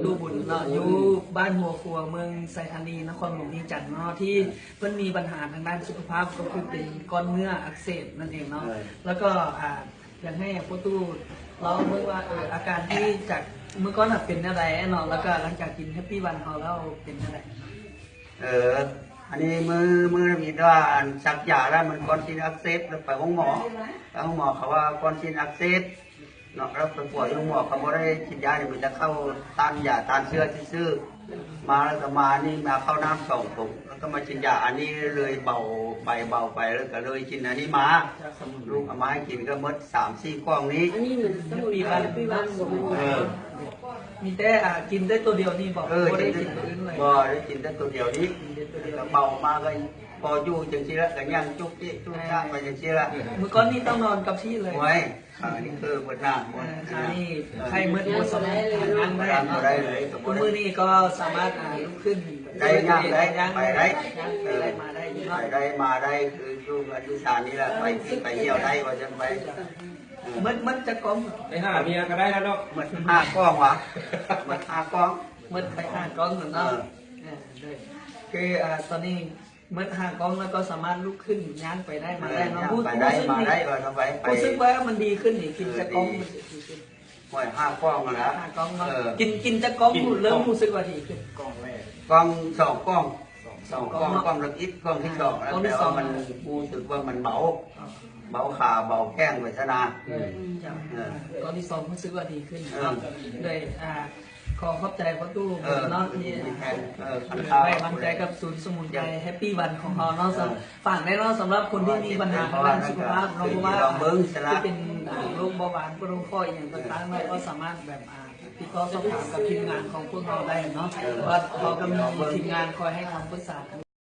ตู้บุญเนาะอยู่บ้านหัวครัวเมืองไซธานีนครหลวงที่จันทร์เนาะที่เพิ่นมีปัญหาทางด้านสุขภาพก็คือเป็นก้อนเนื้ออักเสบนั่นเองเนาะแล้วก็อยากให้พ่อตู้เราเมื่อว่าอาการที่จากเมื่อก่อนเป็นอะไรเนาะแล้วก็หลังจากกินแฮปปี้วันเขาแล้วเป็นอะไรอันนี้มือมีว่าสักยาแล้วมันก้อนซีนอักเสบแล้วไปห้องหมอแล้วห้องหมอเขาว่าก้อนซีนอักเสบเนาะแล้วไปป่วยห้องหมอเขาไม่ได้กินยาเนี่ยมันจะเข้าต้านยาต้านเชื้อซื่อมาแล้วก็มานี่มาเข้าน้ำ2 ถุงแล้วก็มากินยาอันนี้เลยเบาไปแล้วก็เลยกินอันนี้มาลูกเอามาให้กินก็มด3-4 กล่องนี้อันนี้เหมือนสมุนไพรพี่บ้านมีแต่กินได้ตัวเดียวนี่บอกบ่ได้กินตัวอื่นเลยบ่ได้กินแต่ตัวเดียวนี้ก็เบามาก็พออยู่จังซี่ละก็ยังจุกจิจุกจ้าไปจังซี่ละเมื่อก่อนนี่ต้องนอนกับที่เลยไว้อันนี้คือหมดหน้าหมดอันนี้ใครเมื่อวันสมัยงานได้เลยมือนี้ก็สามารถลุกขึ้นได้ย่างได้ไปได้มาได้มาได้คืออยู่อธิษฐานนี่แหละไปเที่ยวได้ว่าจะไปมันจะกล้องไปหาเมียก็ได้แล้วเนาะมัน5 กล้องวะมัน5 กล้องมันไป5 กล้องเหมือนกันคือตอนนี้เมื่อ5 กล้องแล้วก็สามารถลุกขึ้นย่างไปได้มาได้เนาะไปได้มาได้ก็ทำไปรู้สึกว่ามันดีขึ้นนี่กินจะกล้องมันดีขึ้นห่วย5 กล้องนะ5 กล้องกินจะกล้องเริ่มรู้สึกว่าดีขึ้นกล้องแรกกล้อง2 กล้องกล้องละอิดกล้องที่2แล้วแต่ว่ามันรู้สึกว่ามันเบาขาเบาแข้งเวทนาตอนที่2รู้สึกว่าดีขึ้นเลยขอขอบใจพ่อตู้เนาะที่ให้กำลังใจกับศูนย์สมุนไพรแฮปปี้วันของเราเนาะฝากได้เนาะสำหรับคนที่มีปัญหาทางด้านสุขภาพเราเพราะว่าที่เป็นโรคเบาหวานโรคข้ออย่างต่างๆเราก็สามารถแบบติดต่อสอบถามกับทีมงานของพวกเราได้เนาะว่าเราก็มีทีมงานคอยให้คำปรึกษา